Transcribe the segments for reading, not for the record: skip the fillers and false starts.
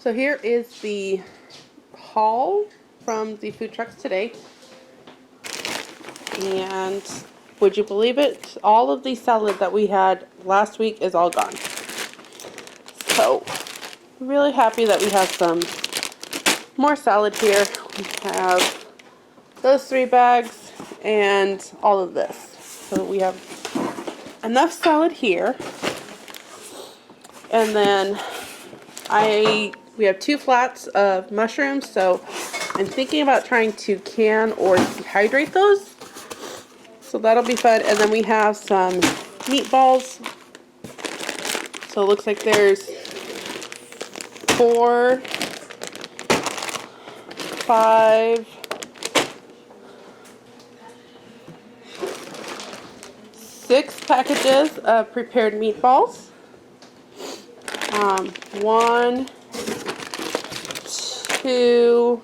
So here is the haul from the food trucks today. And would you believe it? All of the salad that we had last week is all gone. So, really happy that we have some more salad here. We have those 3 bags and all of this. So we have enough salad here. And then we have 2 flats of mushrooms, so I'm thinking about trying to can or dehydrate those. So that'll be fun. And then we have some meatballs. So it looks like there's 4, 5, 6 packages of prepared meatballs. 1, 2,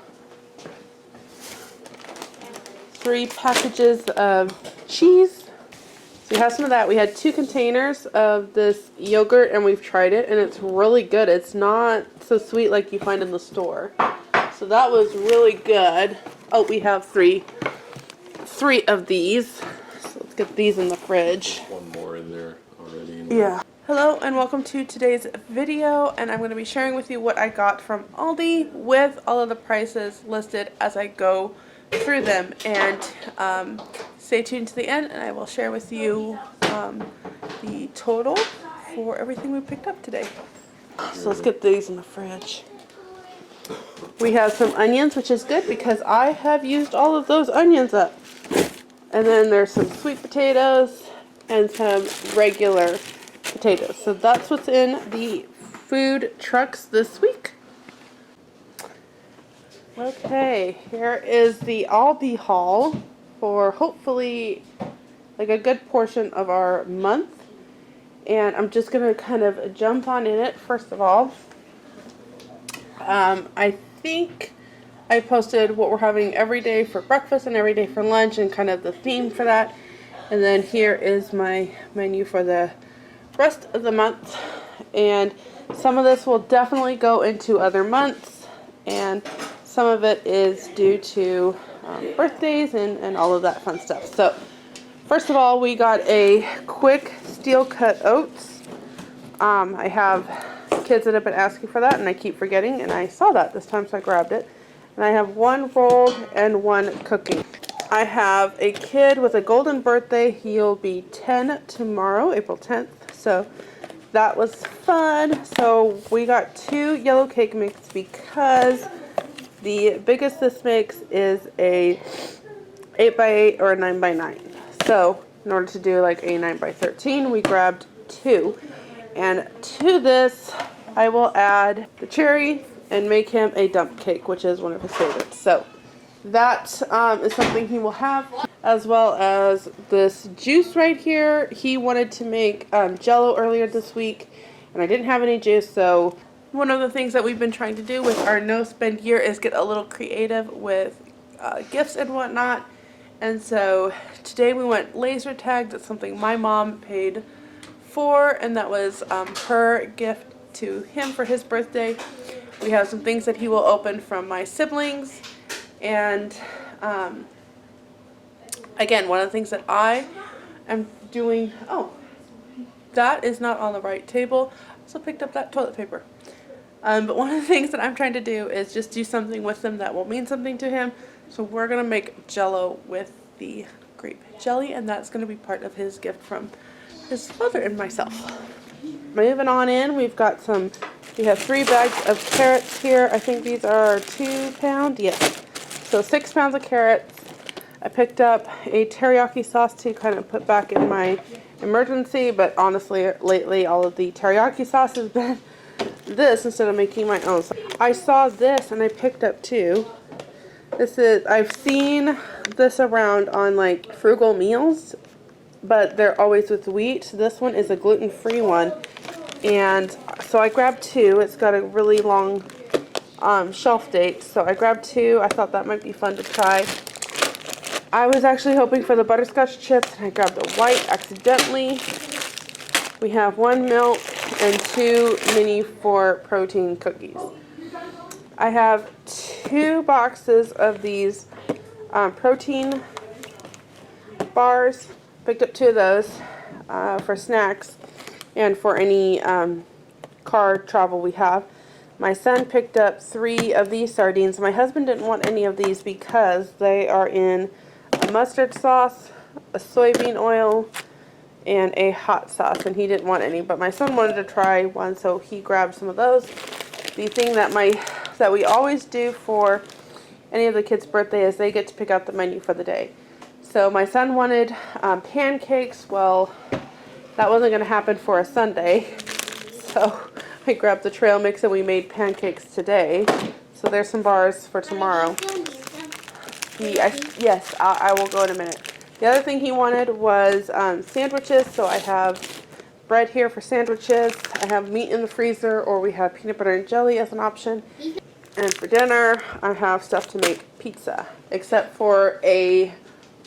3 packages of cheese. So we have some of that. We had 2 containers of this yogurt and we've tried it and it's really good. It's not so sweet like you find in the store. So that was really good. Oh, we have 3 of these. So let's get these in the fridge. One more in there already. Yeah. Hello and welcome to today's video, and I'm going to be sharing with you what I got from Aldi with all of the prices listed as I go through them. And stay tuned to the end and I will share with you the total for everything we picked up today. So let's get these in the fridge. We have some onions, which is good because I have used all of those onions up. And then there's some sweet potatoes and some regular potatoes. So that's what's in the food trucks this week. Okay, here is the Aldi haul for hopefully like a good portion of our month. And I'm just going to kind of jump on in it first of all. I think I posted what we're having every day for breakfast and every day for lunch and kind of the theme for that. And then here is my menu for the rest of the month. And some of this will definitely go into other months. And some of it is due to birthdays and all of that fun stuff. So first of all, we got a quick Steel Cut Oats. I have kids that have been asking for that and I keep forgetting, and I saw that this time so I grabbed it. And I have 1 rolled and 1 cooking. I have a kid with a golden birthday. He'll be 10 tomorrow, April 10th. So that was fun. So we got 2 yellow cake mix because the biggest this makes is a 8x8 or a 9x9. So in order to do like a 9x13, we grabbed 2. And to this, I will add the cherry and make him a dump cake, which is one of his favorites. So that is something he will have, as well as this juice right here. He wanted to make Jell-O earlier this week, and I didn't have any juice, so one of the things that we've been trying to do with our no-spend year is get a little creative with gifts and whatnot. And so today we went laser tag. That's something my mom paid for, and that was her gift to him for his birthday. We have some things that he will open from my siblings. And again, one of the things that I am doing, oh, that is not on the right table. I also picked up that toilet paper. But one of the things that I'm trying to do is just do something with them that will mean something to him. So we're going to make Jell-O with the grape jelly, and that's going to be part of his gift from his father and myself. Moving on in, we have 3 bags of carrots here. I think these are 2 pounds. Yes. So 6 pounds of carrots. I picked up a teriyaki sauce to kind of put back in my emergency, but honestly, lately all of the teriyaki sauce has been this instead of making my own. So I saw this and I picked up 2. I've seen this around on like frugal meals, but they're always with wheat. So this one is a gluten-free one. And so I grabbed 2. It's got a really long shelf date. So I grabbed 2. I thought that might be fun to try. I was actually hoping for the butterscotch chips, and I grabbed the white accidentally. We have 1 milk and 2 mini 4 protein cookies. I have 2 boxes of these protein bars. Picked up 2 of those for snacks and for any car travel we have. My son picked up 3 of these sardines. My husband didn't want any of these because they are in a mustard sauce, a soybean oil, and a hot sauce, and he didn't want any, but my son wanted to try one, so he grabbed some of those. The thing that we always do for any of the kids' birthday is they get to pick out the menu for the day. So my son wanted pancakes. Well, that wasn't going to happen for a Sunday, so I grabbed the trail mix and we made pancakes today. So there's some bars for tomorrow. Yes, I will go in a minute. The other thing he wanted was sandwiches, so I have bread here for sandwiches. I have meat in the freezer, or we have peanut butter and jelly as an option. And for dinner, I have stuff to make pizza, except for a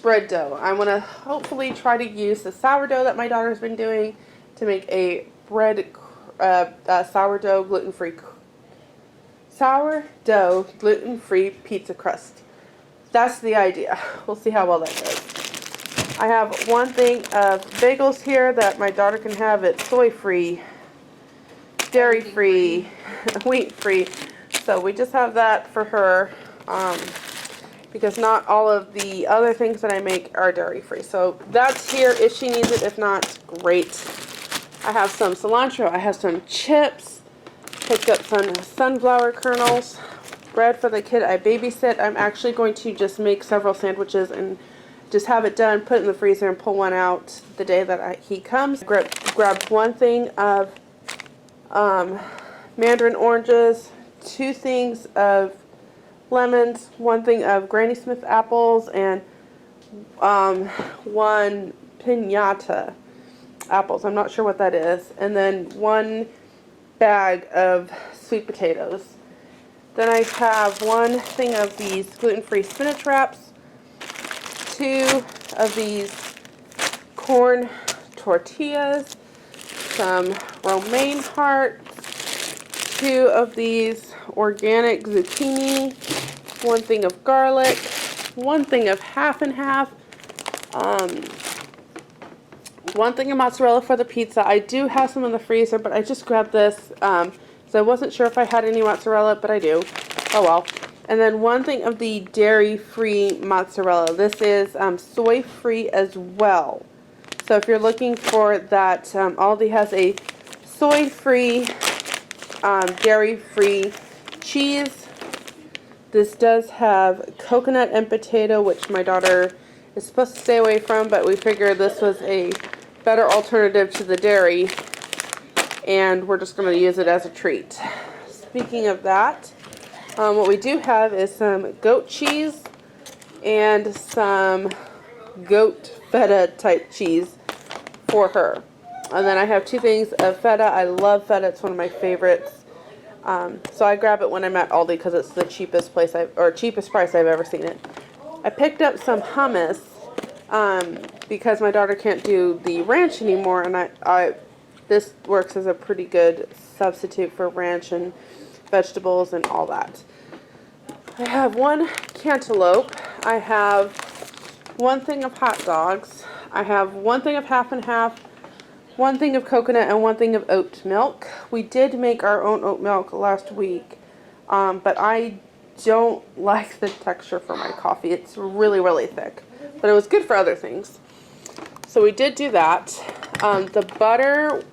bread dough. I'm going to hopefully try to use the sourdough that my daughter's been doing to make a sourdough gluten-free pizza crust. That's the idea. We'll see how well that goes. I have 1 thing of bagels here that my daughter can have. It's soy-free, dairy-free, wheat-free. So we just have that for her because not all of the other things that I make are dairy-free. So that's here if she needs it. If not, great. I have some cilantro. I have some chips. Picked up some sunflower kernels. Bread for the kid I babysit. I'm actually going to just make several sandwiches and just have it done, put it in the freezer, and pull one out the day that he comes. Grabbed 1 thing of mandarin oranges, 2 things of lemons, 1 thing of Granny Smith apples, and 1 pinata apples. I'm not sure what that is. And then 1 bag of sweet potatoes. Then I have 1 thing of these gluten-free spinach wraps, 2 of these corn tortillas, some romaine hearts, 2 of these organic zucchini, 1 thing of garlic, 1 thing of half and half, 1 thing of mozzarella for the pizza. I do have some in the freezer, but I just grabbed this, so I wasn't sure if I had any mozzarella, but I do. Oh well. And then 1 thing of the dairy-free mozzarella. This is soy-free as well. So if you're looking for that, Aldi has a soy-free, dairy-free cheese. This does have coconut and potato, which my daughter is supposed to stay away from, but we figured this was a better alternative to the dairy, and we're just going to use it as a treat. Speaking of that, what we do have is some goat cheese and some goat feta type cheese for her. And then I have 2 things of feta. I love feta. It's one of my favorites. So I grab it when I'm at Aldi because it's the cheapest price I've ever seen it. I picked up some hummus because my daughter can't do the ranch anymore, and this works as a pretty good substitute for ranch and vegetables and all that. I have 1 cantaloupe. I have 1 thing of hot dogs. I have 1 thing of half and half, 1 thing of coconut, and 1 thing of oat milk. We did make our own oat milk last week, but I don't like the texture for my coffee. It's really, really thick, but it was good for other things. So we did do that. The butter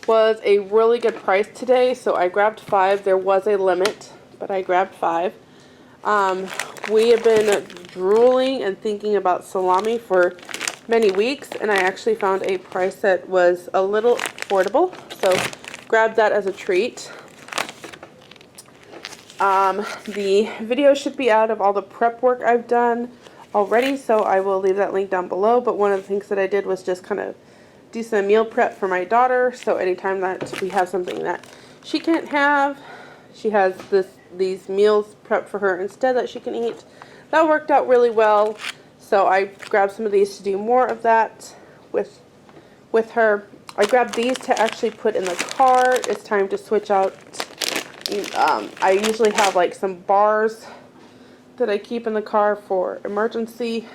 was a really good price today, so I grabbed 5. There was a limit, but I grabbed 5. We have been drooling and thinking about salami for many weeks, and I actually found a price that was a little affordable, so grabbed that as a treat. The video should be out of all the prep work I've done already, so I will leave that link down below. But one of the things that I did was just kind of do some meal prep for my daughter, so anytime that we have something that she can't have, she has these meals prepped for her instead that she can eat. That worked out really well, so I grabbed some of these to do more of that with her. I grabbed these to actually put in the car. It's time to switch out I usually have like some bars that I keep in the car for emergency.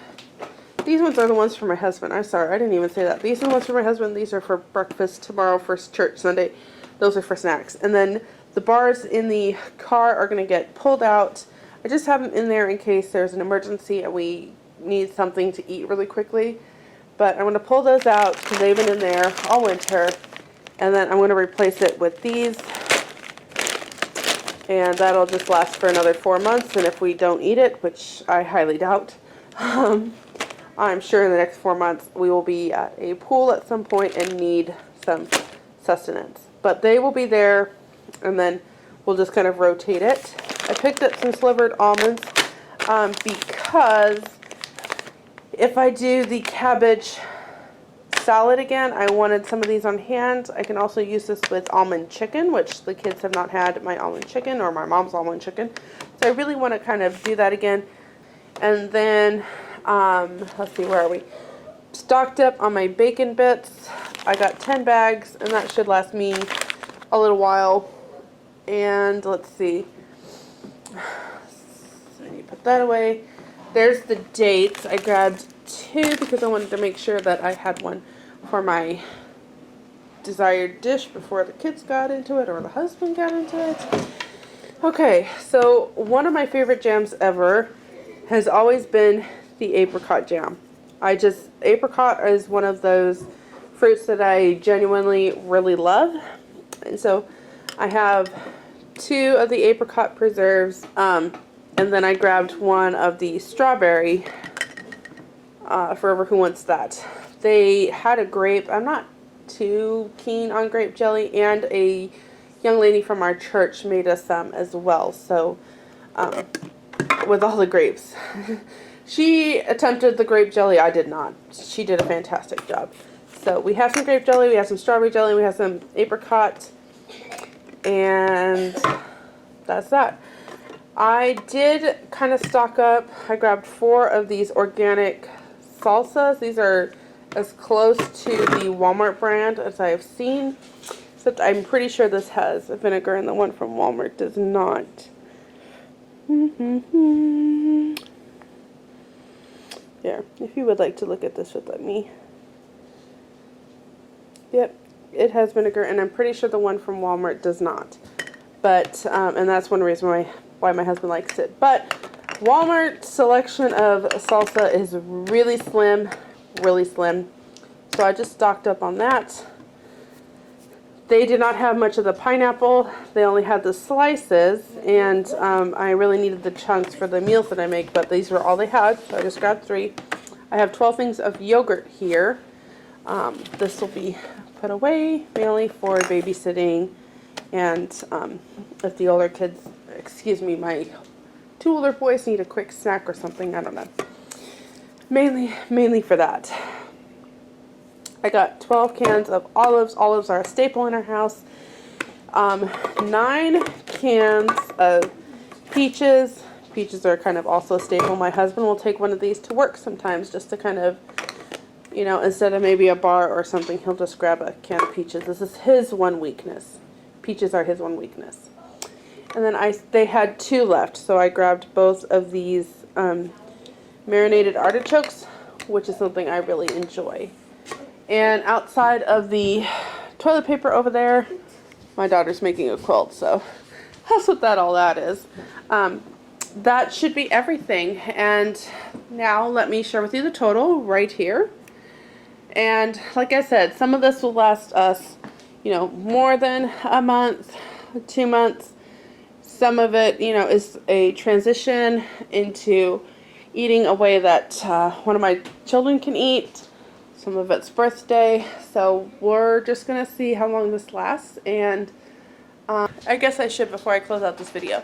These ones are the ones for my husband. I'm sorry, I didn't even say that. These are the ones for my husband. These are for breakfast tomorrow for church Sunday. Those are for snacks. And then the bars in the car are going to get pulled out. I just have them in there in case there's an emergency and we need something to eat really quickly. But I'm going to pull those out because they've been in there all winter. And then I'm going to replace it with these. And that'll just last for another 4 months. And if we don't eat it, which I highly doubt, I'm sure in the next 4 months we will be at a pool at some point and need some sustenance. But they will be there, and then we'll just kind of rotate it. I picked up some slivered almonds because if I do the cabbage salad again, I wanted some of these on hand. I can also use this with almond chicken, which the kids have not had my almond chicken or my mom's almond chicken. So I really want to kind of do that again. And then, let's see, where are we? Stocked up on my bacon bits. I got 10 bags, and that should last me a little while. And let's see. So you put that away. There's the dates. I grabbed 2 because I wanted to make sure that I had one for my desired dish before the kids got into it or the husband got into it. Okay, so one of my favorite jams ever has always been the apricot jam. Apricot is one of those fruits that I genuinely really love. And so I have 2 of the apricot preserves, and then I grabbed one of the strawberry, forever who wants that. They had a grape. I'm not too keen on grape jelly, and a young lady from our church made us some as well. So, with all the grapes. She attempted the grape jelly. I did not. She did a fantastic job. So we have some grape jelly, we have some strawberry jelly, we have some apricot, and that's that. I did kind of stock up. I grabbed 4 of these organic salsas. These are as close to the Walmart brand as I have seen, except I'm pretty sure this has vinegar and the one from Walmart does not. Yeah, if you would like to look at this with me. Yep, it has vinegar, and I'm pretty sure the one from Walmart does not. But, and that's one reason why my husband likes it. But Walmart's selection of salsa is really slim, really slim. So I just stocked up on that. They did not have much of the pineapple. They only had the slices, and I really needed the chunks for the meals that I make, but these were all they had, so I just grabbed 3. I have 12 things of yogurt here. This will be put away mainly for babysitting, and if the older kids, my 2 older boys need a quick snack or something, I don't know. Mainly for that. I got 12 cans of olives. Olives are a staple in our house. 9 cans of peaches. Peaches are kind of also a staple. My husband will take one of these to work sometimes just to kind of, instead of maybe a bar or something, he'll just grab a can of peaches. This is his one weakness. Peaches are his one weakness. And then they had 2 left, so I grabbed both of these marinated artichokes, which is something I really enjoy. And outside of the toilet paper over there, my daughter's making a quilt, so that's what all that is. That should be everything. And now let me share with you the total right here. And like I said, some of this will last us, more than a month, 2 months. Some of it, is a transition into eating a way that one of my children can eat. Some of it's birthday, so we're just going to see how long this lasts. And I guess I should, before I close out this video,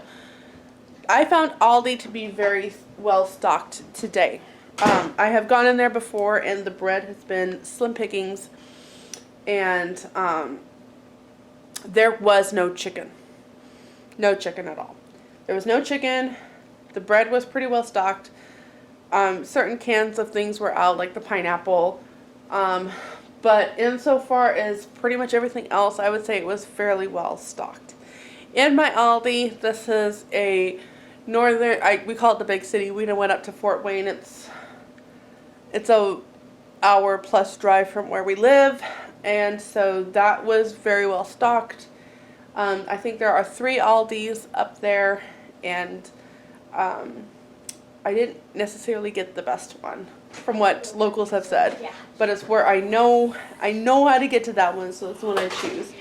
I found Aldi to be very well stocked today. I have gone in there before, and the bread has been slim pickings, and there was no chicken. No chicken at all. There was no chicken. The bread was pretty well stocked. Certain cans of things were out, like the pineapple. But insofar as pretty much everything else, I would say it was fairly well stocked. In my Aldi, this is a northern, we call it the big city. We went up to Fort Wayne. It's a hour plus drive from where we live, and so that was very well stocked. I think there are 3 Aldis up there, and I didn't necessarily get the best one from what locals have said. Yeah. But it's where I know how to get to that one, so that's the one I choose.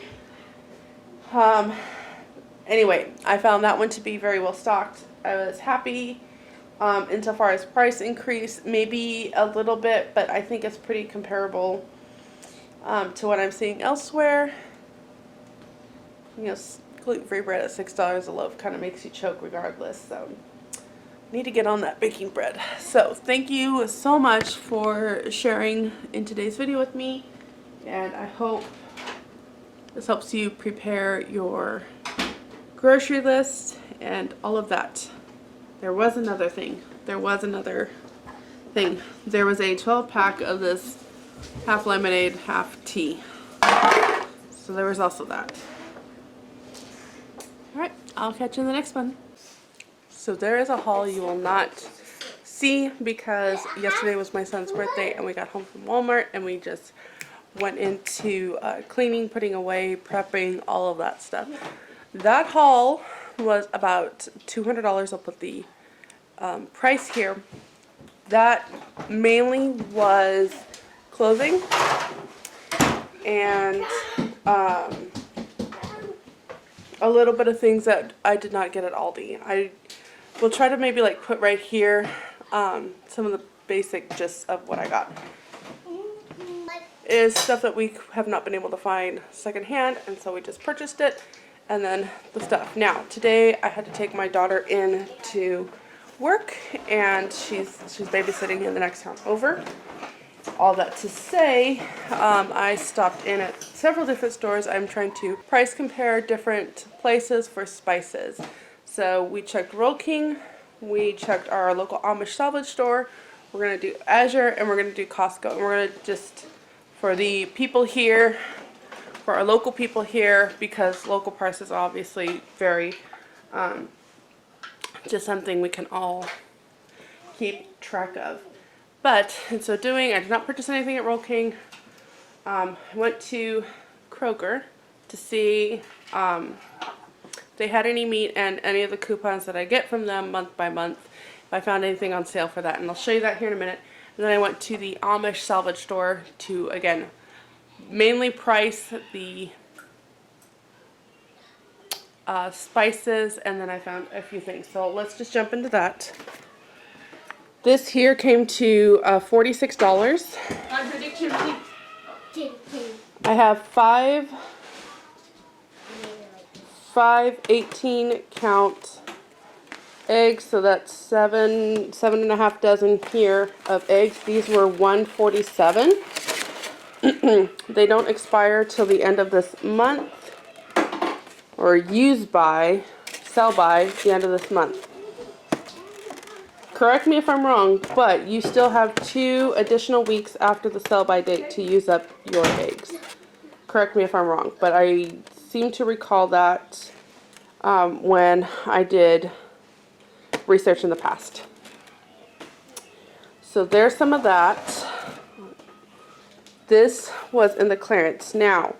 Anyway, I found that one to be very well stocked. I was happy. Insofar as price increase, maybe a little bit, but I think it's pretty comparable to what I'm seeing elsewhere. You know, gluten-free bread at $6 a loaf kind of makes you choke regardless, so need to get on that baking bread. So thank you so much for sharing in today's video with me, and I hope this helps you prepare your grocery list and all of that. There was another thing. There was a 12-pack of this half lemonade, half tea. So there was also that. Alright, I'll catch you in the next one. So there is a haul you will not see because yesterday was my son's birthday and we got home from Walmart and we just went into cleaning, putting away, prepping, all of that stuff. That haul was about $200. I'll put the price here. That mainly was clothing and a little bit of things that I did not get at Aldi. I will try to maybe like put right here some of the basic gist of what I got. Is stuff that we have not been able to find secondhand, and so we just purchased it. And then the stuff. Now, today I had to take my daughter in to work, and she's babysitting in the next town over. All that to say, I stopped in at several different stores. I'm trying to price compare different places for spices. So we checked Roll King, we checked our local Amish Salvage store, we're going to do Azure, and we're going to do Costco. And we're going to just, for the people here, for our local people here, because local prices obviously vary, just something we can all keep track of. But in so doing, I did not purchase anything at Roll King. I went to Kroger to see if they had any meat and any of the coupons that I get from them month by month, if I found anything on sale for that, and I'll show you that here in a minute. And then I went to the Amish Salvage store to, again, mainly price the spices, and then I found a few things. So let's just jump into that. This here came to $46. I have five 18 count eggs, so that's seven and a half dozen here of eggs. These were $147. They don't expire till the end of this month, or sell by the end of this month. Correct me if I'm wrong, but you still have 2 additional weeks after the sell-by date to use up your eggs. Correct me if I'm wrong, but I seem to recall that when I did research in the past. So there's some of that. This was in the clearance. Now,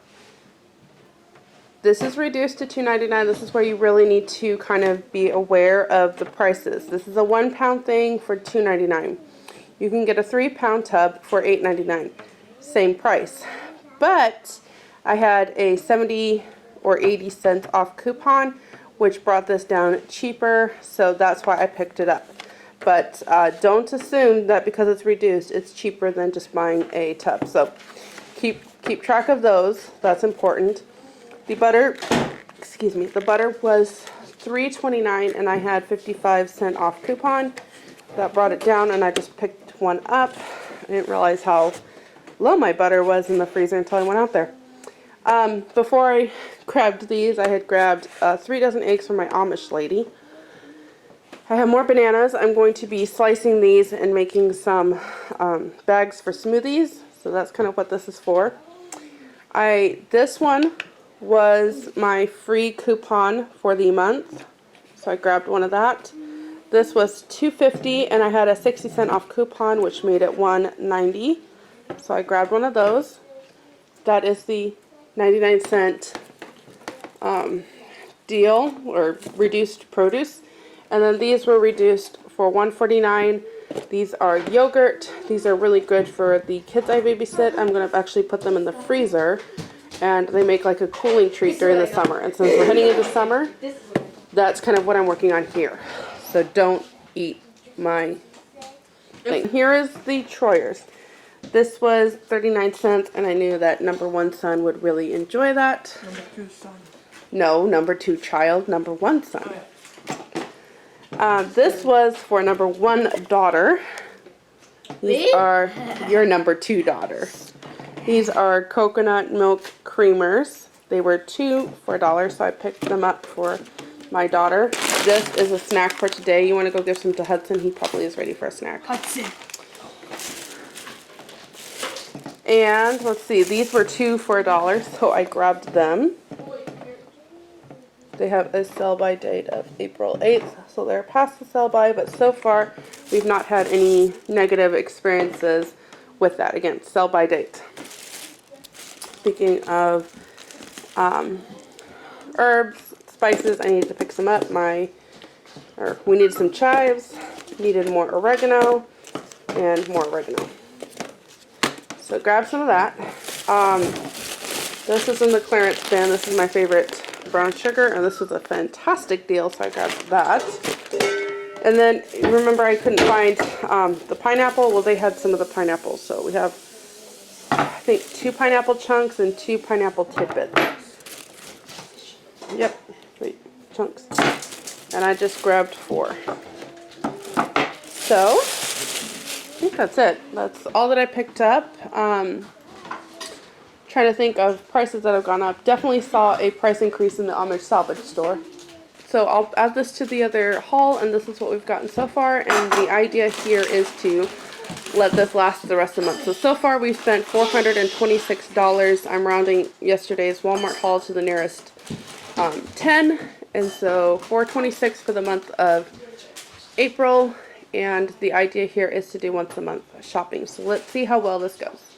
this is reduced to $2.99. This is where you really need to kind of be aware of the prices. This is a 1 pound thing for $2.99. You can get a 3 pound tub for $8.99. Same price. But I had a 70 or 80 cents off coupon, which brought this down cheaper, so that's why I picked it up. But don't assume that because it's reduced, it's cheaper than just buying a tub. So keep track of those. That's important. The butter was $3.29 and I had 55-cent off coupon. That brought it down, and I just picked one up. I didn't realize how low my butter was in the freezer until I went out there. Before I grabbed these, I had grabbed 3 dozen eggs from my Amish lady. I have more bananas. I'm going to be slicing these and making some bags for smoothies. So that's kind of what this is for. This one was my free coupon for the month. So I grabbed one of that. This was $2.50 and I had a 60-cent off coupon which made it $1.90. So I grabbed one of those. That is the 99-cent deal or reduced produce. And then these were reduced for $1.49. These are yogurt. These are really good for the kids I babysit. I'm going to actually put them in the freezer. And they make like a cooling treat during the summer. And since we're heading into summer, that's kind of what I'm working on here. So don't eat my thing. Here is the Troyers. This was 39 cents, and I knew that number 1 son would really enjoy that. Number 2 son. No, number 2 child, number 1 son. This was for number 1 daughter. These are your number 2 daughter. These are coconut milk creamers. They were 2 for $1, so I picked them up for my daughter. This is a snack for today. You want to go give some to Hudson? He probably is ready for a snack. Hudson. And let's see, these were 2 for $1, so I grabbed them. They have a sell-by date of April 8th, so they're past the sell-by, but so far we've not had any negative experiences with that. Again, sell-by date. Speaking of herbs, spices, I need to pick some up. We needed some chives, needed more oregano, and more oregano. So grab some of that. This is in the clearance bin. This is my favorite brown sugar, and this was a fantastic deal, so I grabbed that. And then, remember I couldn't find the pineapple? Well, they had some of the pineapples, so we have, I think, 2 pineapple chunks and 2 pineapple tidbits. Yep, 3 chunks. And I just grabbed 4. So, I think that's it. That's all that I picked up. Trying to think of prices that have gone up. Definitely saw a price increase in the Amish Salvage store. So I'll add this to the other haul, and this is what we've gotten so far. And the idea here is to let this last the rest of the month. So far we've spent $426. I'm rounding yesterday's Walmart haul to the nearest 10. And so $426 for the month of April. And the idea here is to do once a month shopping. So let's see how well this goes.